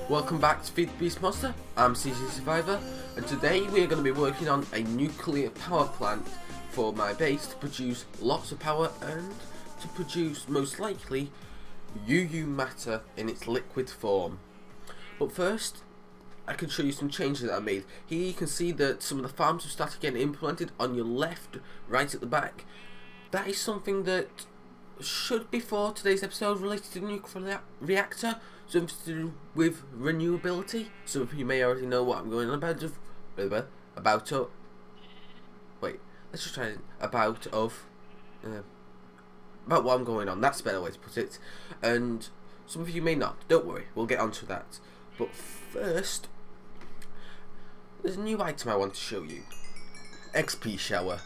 Welcome back to Feed the Beast Monster. I'm CZSurvivor, and today we are going to be working on a nuclear power plant for my base to produce lots of power and to produce, most likely, UU matter in its liquid form. But first, I can show you some changes that I made. Here you can see that some of the farms have started getting implemented on your left, right at the back. That is something that should be for today's episode related to the nuclear reactor, something to do with renewability. Some of you may already know what I'm going on about about what I'm going on. That's a better way to put it. And some of you may not. Don't worry, we'll get onto that. But first, there's a new item I want to show you. XP shower.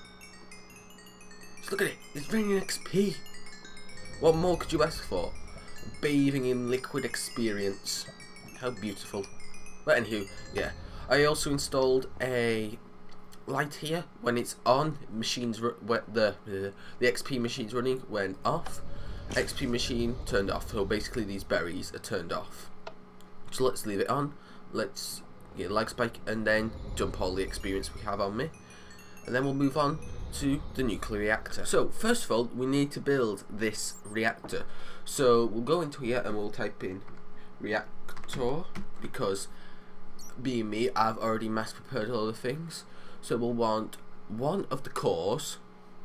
Just look at it. It's raining XP. What more could you ask for? Bathing in liquid experience. How beautiful. But anywho, yeah. I also installed a light here when it's on. Machines the XP machine's running when off. XP machine turned off. So basically these berries are turned off. So let's leave it on. Let's get a lag spike and then dump all the experience we have on me. And then we'll move on to the nuclear reactor. So first of all, we need to build this reactor. So we'll go into here and we'll type in reactor, because being me, I've already mass prepared all the things. So we'll want one of the cores,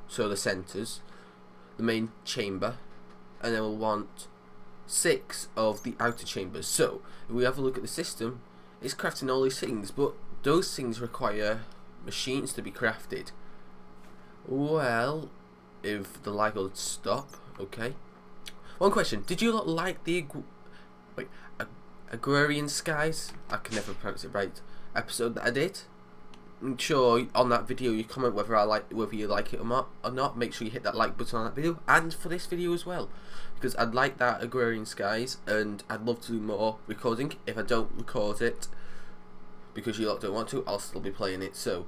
so the centers, the main chamber, and then we'll want 6 of the outer chambers. So if we have a look at the system, it's crafting all these things, but those things require machines to be crafted. Well, if the lag will stop, okay. One question: did you not like the Agrarian Skies? I can never pronounce it right. Episode that I did. I'm sure on that video you comment whether you like it or not. Make sure you hit that like button on that video and for this video as well, because I'd like that Agrarian Skies and I'd love to do more recording. If I don't record it because you lot don't want to, I'll still be playing it. So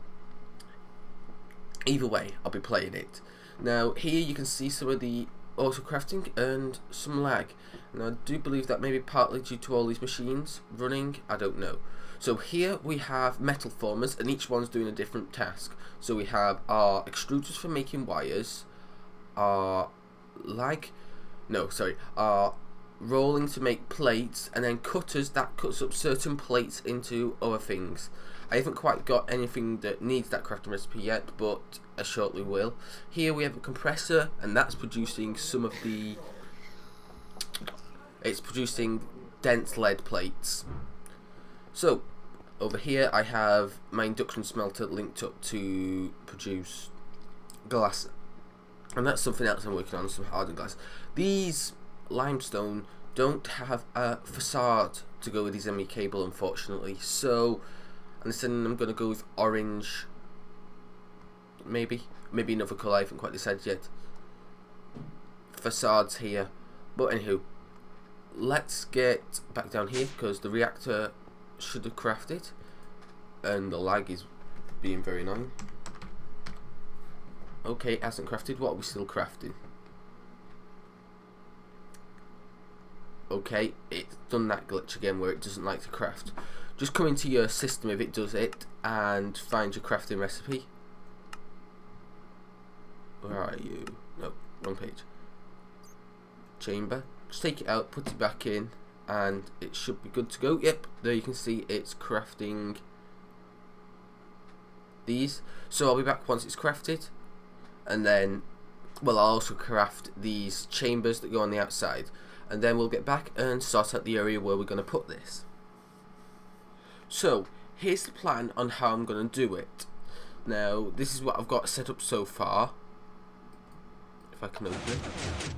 either way, I'll be playing it. Now here you can see some of the auto crafting and some lag. Now I do believe that may be partly due to all these machines running. I don't know. So here we have metal formers, and each one's doing a different task. So we have our extruders for making wires, our rolling to make plates, and then cutters that cuts up certain plates into other things. I haven't quite got anything that needs that crafting recipe yet, but I shortly will. Here we have a compressor, and that's producing some of the... It's producing dense lead plates. So over here I have my induction smelter linked up to produce glass, and that's something else I'm working on, some hardened glass. These limestone don't have a facade to go with these ME cable, unfortunately, so I'm going to go with orange, maybe another colour. I haven't quite decided yet. Facades here. But anywho, let's get back down here, because the reactor should have crafted and the lag is being very annoying. Okay, it hasn't crafted. What are we still crafting? Okay, it's done that glitch again where it doesn't like to craft. Just come into your system if it does it and find your crafting recipe. Where are you? No, wrong page. Chamber. Just take it out, put it back in, and it should be good to go. Yep, there you can see it's crafting these. So I'll be back once it's crafted, and then, well, I'll also craft these chambers that go on the outside, and then we'll get back and sort out the area where we're going to put this. So here's the plan on how I'm going to do it. Now this is what I've got set up so far. If I can open it.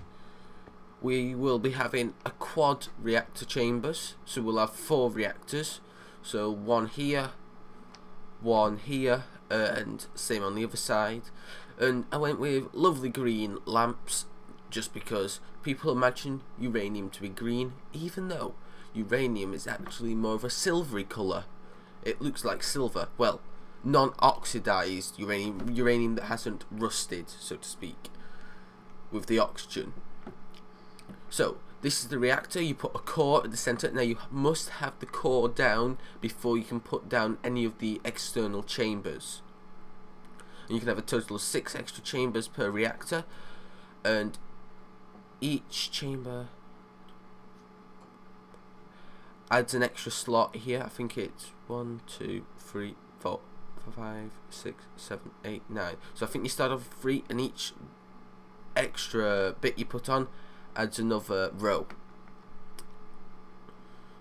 We will be having a quad reactor chambers, so we'll have 4 reactors. So one here, and same on the other side. And I went with lovely green lamps, just because people imagine uranium to be green, even though uranium is actually more of a silvery colour. It looks like silver. Well, non-oxidized uranium that hasn't rusted, so to speak, with the oxygen. So this is the reactor. You put a core at the center. Now you must have the core down before you can put down any of the external chambers. And you can have a total of 6 extra chambers per reactor, and each chamber adds an extra slot here. I think it's 1, 2, 3, 4, 5, 6, 7, 8, 9. So I think you start off with 3, and each extra bit you put on adds another row.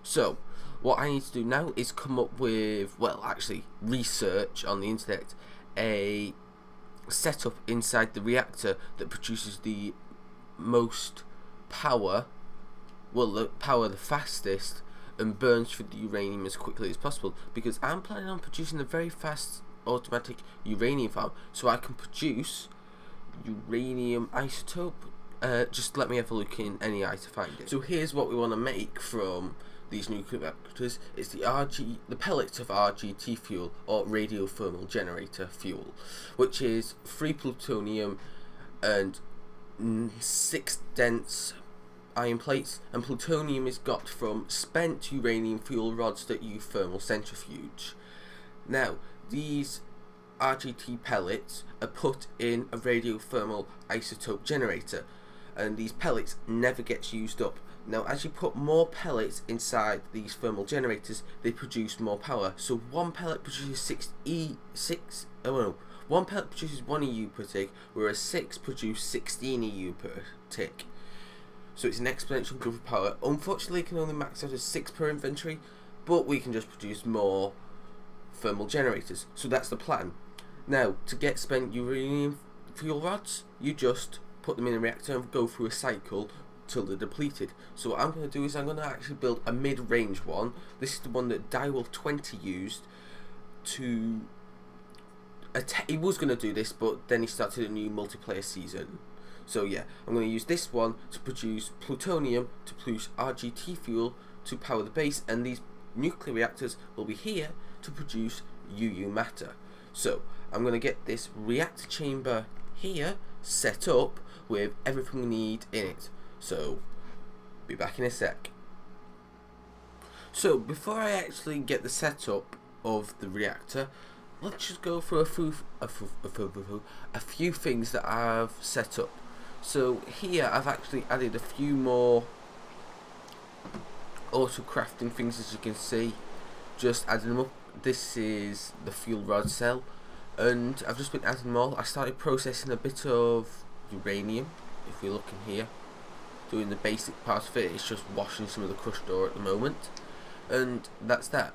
So what I need to do now is come up with, well, actually research on the internet a setup inside the reactor that produces the most power, well, the power the fastest, and burns through the uranium as quickly as possible, because I'm planning on producing a very fast automatic uranium farm, so I can produce uranium isotope. Just let me have a look in any eye to find it. So here's what we want to make from these nuclear reactors. It's the pellets of RGT fuel, or radiothermal generator fuel, which is 3 plutonium and 6 dense iron plates, and plutonium is got from spent uranium fuel rods that use thermal centrifuge. Now these RGT pellets are put in a radiothermal isotope generator, and these pellets never gets used up. Now as you put more pellets inside these thermal generators, they produce more power. So one pellet produces 1 pellet produces 1 EU per tick, whereas 6 produce 16 EU per tick. So it's an exponential growth of power. Unfortunately it can only max out as 6 per inventory, but we can just produce more thermal generators. So that's the plan. Now to get spent uranium fuel rods, you just put them in a reactor and go through a cycle till they're depleted. So what I'm going to do is I'm going to actually build a mid-range one. This is the one that Direwolf20 used to he was going to do this, but then he started a new multiplayer season. So yeah, I'm going to use this one to produce plutonium, to produce RGT fuel to power the base, and these nuclear reactors will be here to produce UU matter. So I'm going to get this reactor chamber here set up with everything we need in it. So be back in a sec. So before I actually get the setup of the reactor, let's just go through a few things that I've set up. So here I've actually added a few more auto crafting things, as you can see, just adding them up. This is the fuel rod cell, and I've just been adding them all. I started processing a bit of uranium. If we look in here, doing the basic part of it, it's just washing some of the crushed ore at the moment, and that's that.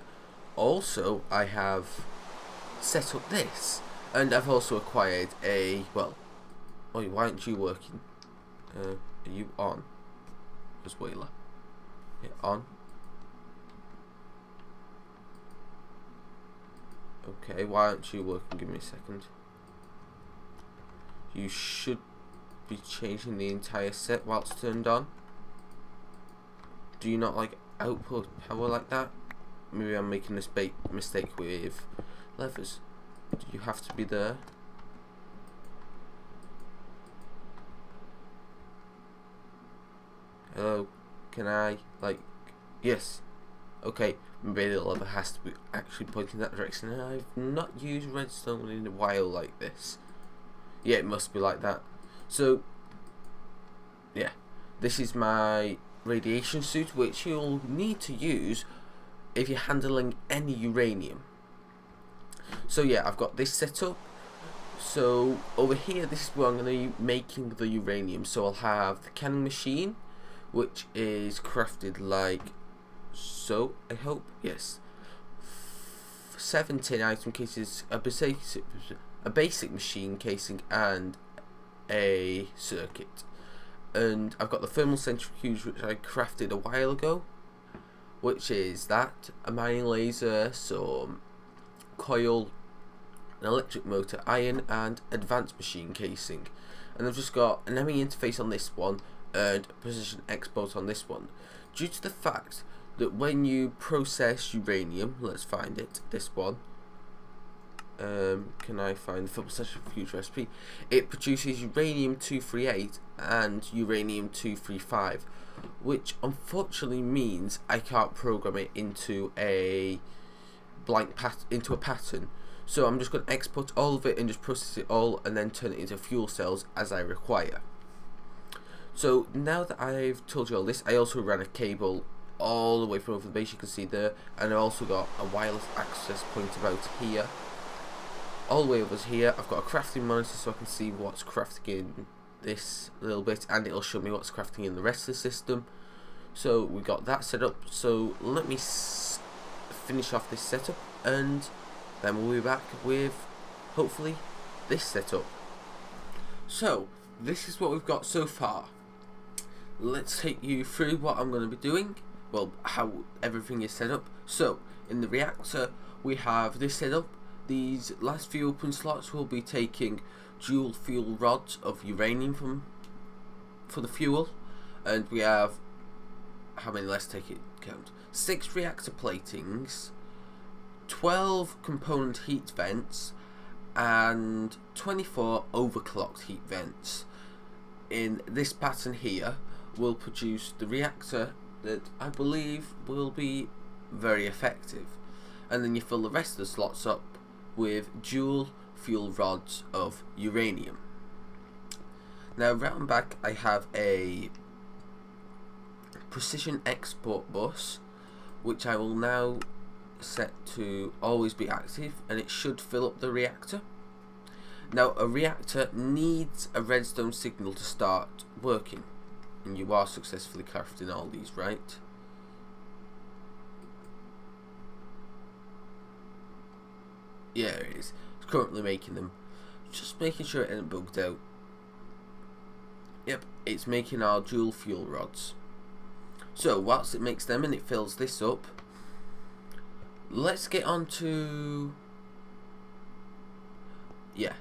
Also I have set up this, and I've also acquired a, well, oh, why aren't you working? Are you on? Just Whaler. Yeah, on. Okay, why aren't you working? Give me a second. You should be changing the entire set while it's turned on. Do you not like output power like that? Maybe I'm making this mistake with levers. Do you have to be there? Hello, can I, like, yes, okay, maybe the lever has to be actually pointing that direction. And I've not used redstone in a while like this. Yeah, it must be like that. So yeah, this is my radiation suit, which you'll need to use if you're handling any uranium. So yeah, I've got this set up. So over here, this is where I'm going to be making the uranium. So I'll have the canning machine, which is crafted like so, I hope. Yes, 17 item cases, a basic machine casing, and a circuit. And I've got the thermal centrifuge, which I crafted a while ago, which is that, a mining laser, some coil, an electric motor, iron, and advanced machine casing. And I've just got an ME interface on this one and a precision export on this one, due to the fact that when you process uranium, let's find it, this one, can I find the full potential future recipe? It produces uranium-238 and uranium-235, which unfortunately means I can't program it into a into a pattern. So I'm just going to export all of it and just process it all and then turn it into fuel cells as I require. So now that I've told you all this, I also ran a cable all the way from over the base, you can see there, and I've also got a wireless access point about here. All the way over here, I've got a crafting monitor so I can see what's crafting in this little bit, and it'll show me what's crafting in the rest of the system. So we got that set up. So let me finish off this setup, and then we'll be back with hopefully this setup. So this is what we've got so far. Let's take you through what I'm going to be doing. Well, how everything is set up. So in the reactor we have this set up. These last few open slots will be taking dual fuel rods of uranium for the fuel, and we have, how many, let's take it count, 6 reactor platings, 12 component heat vents, and 24 overclocked heat vents. In this pattern here will produce the reactor that I believe will be very effective, and then you fill the rest of the slots up with dual fuel rods of uranium. Now round back I have a precision export bus, which I will now set to always be active, and it should fill up the reactor. Now a reactor needs a redstone signal to start working, and you are successfully crafting all these, right? Yeah, it is. It's currently making them. Just making sure it isn't bugged out. Yep, it's making our dual fuel rods. So whilst it makes them and it fills this up, let's get on to, yeah,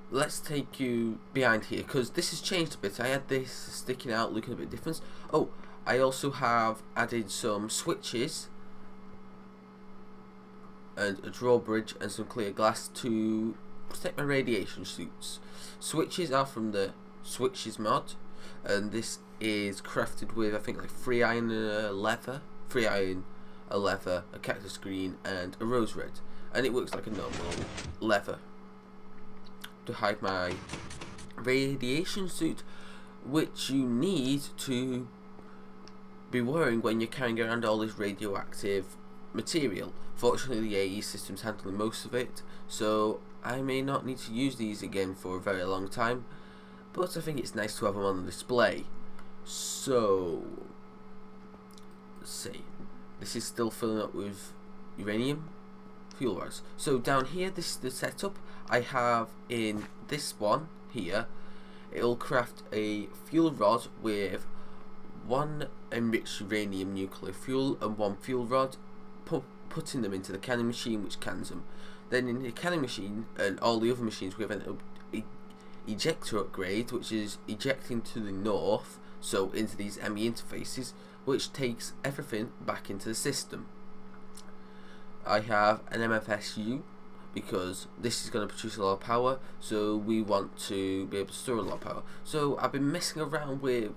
let's take you behind here, because this has changed a bit. I had this sticking out looking a bit different. Oh, I also have added some switches and a drawbridge and some clear glass to protect my radiation suits. Switches are from the switches mod, and this is crafted with, I think, like 3 iron and a leather, a cactus green and a rose red, and it works like a normal leather to hide my radiation suit, which you need to be wearing when you're carrying around all this radioactive material. Fortunately the AE system's handling most of it, so I may not need to use these again for a very long time, but I think it's nice to have them on the display. So let's see, this is still filling up with uranium fuel rods. So down here, this is the setup. I have in this one here, it'll craft a fuel rod with 1 enriched uranium nuclear fuel and 1 fuel rod, putting them into the canning machine, which cans them. Then in the canning machine and all the other machines, we have an ejector upgrade, which is ejecting to the north, so into these ME interfaces, which takes everything back into the system. I have an MFSU because this is going to produce a lot of power, so we want to be able to store a lot of power. So I've been messing around with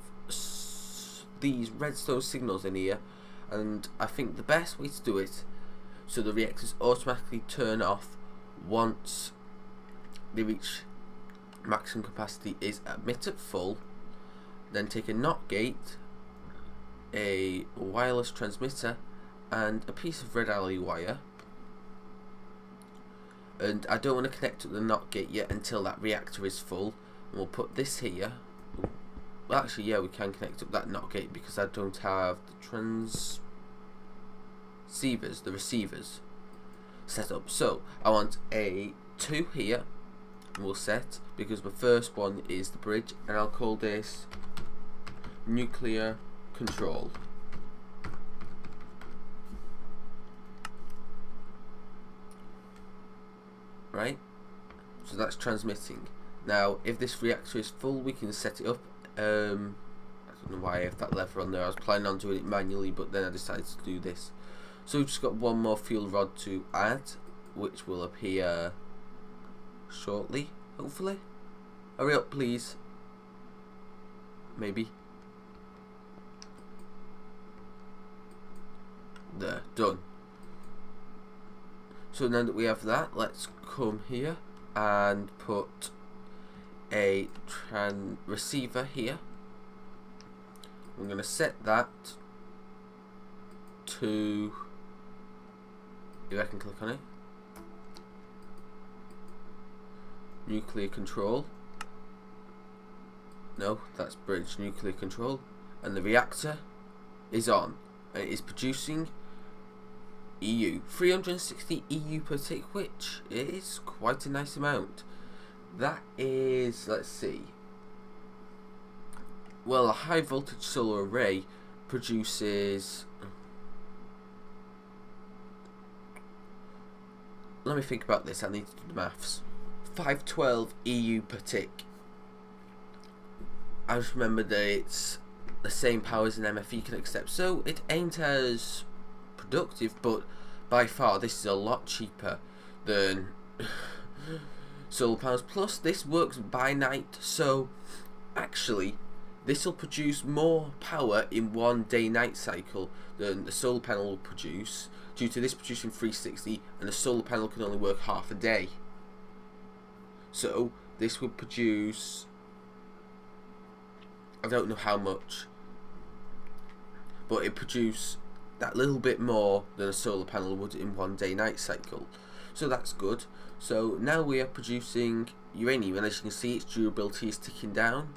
these redstone signals in here, and I think the best way to do it, so the reactors automatically turn off once they reach maximum capacity, is admit at full, then take a NOT gate, a wireless transmitter and a piece of red alley wire, and I don't want to connect to the NOT gate yet until that reactor is full, and we'll put this here. Well, actually, yeah, we can connect up that NOT gate because I don't have the receivers set up. So I want a 2 here, and we'll set, because the first one is the bridge, and I'll call this nuclear control. Right, so that's transmitting. Now if this reactor is full, we can set it up. I don't know why I have that lever on there. I was planning on doing it manually, but then I decided to do this. So we've just got 1 more fuel rod to add, which will appear shortly, hopefully. Hurry up, please. Maybe. There, done. So now that we have that, let's come here and put a receiver here. I'm going to set that to, if I can click on it, nuclear control. No, that's bridge nuclear control. And the reactor is on, and it is producing EU 360 EU per tick, which is quite a nice amount. That is, let's see, well, a high voltage solar array produces, let me think about this, I need to do the maths. 512 EU per tick. I just remember that it's the same power as an MFE can accept, so it ain't as productive, but by far this is a lot cheaper than solar panels. Plus this works by night, so actually this will produce more power in one day-night cycle than the solar panel will produce, due to this producing 360 and the solar panel can only work half a day. So this will produce, I don't know how much, but it produces that little bit more than a solar panel would in one day-night cycle. So that's good. So now we are producing uranium, and as you can see, its durability is ticking down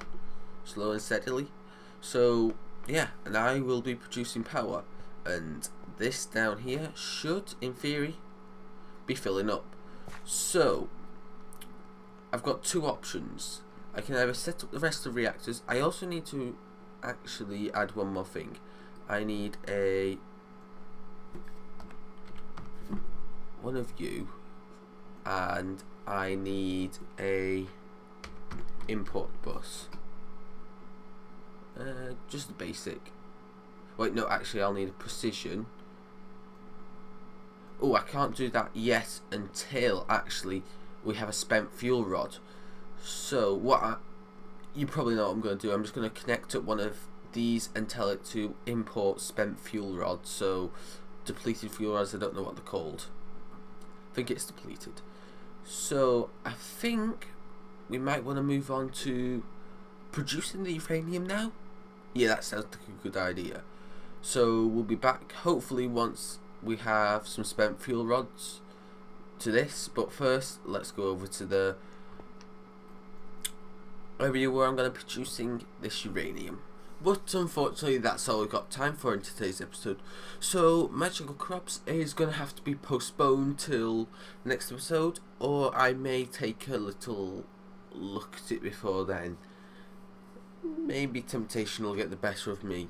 slow and steadily. So yeah, and I will be producing power, and this down here should in theory be filling up. So I've got two options. I can either set up the rest of the reactors. I also need to actually add one more thing. I need one of you, and I need a import bus. Just a basic. Wait, no, actually I'll need a precision. Oh, I can't do that yet until actually we have a spent fuel rod. So you probably know what I'm going to do. I'm just going to connect up one of these and tell it to import spent fuel rods. So depleted fuel rods, I don't know what they're called. I think it's depleted. So I think we might want to move on to producing the uranium now. Yeah, that sounds like a good idea. So we'll be back hopefully once we have some spent fuel rods to this, but first let's go over to the area where I'm going to be producing this uranium. But unfortunately that's all we've got time for in today's episode, so Magical Crops is going to have to be postponed till next episode, or I may take a little look at it before then. Maybe temptation will get the better of me,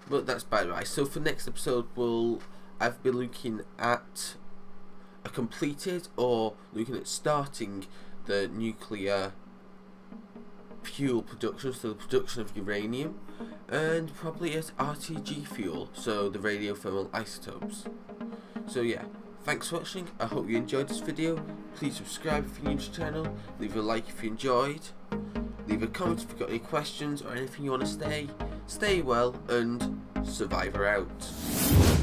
but that's by the way. So for next episode we'll either be looking at a completed or looking at starting the nuclear fuel production, so the production of uranium, and probably as RTG fuel, so the radiothermal isotopes. So yeah, thanks for watching. I hope you enjoyed this video. Please subscribe if you're new to the channel, leave a like if you enjoyed, leave a comment if you've got any questions or anything you want to say. Stay well, and Survivor out.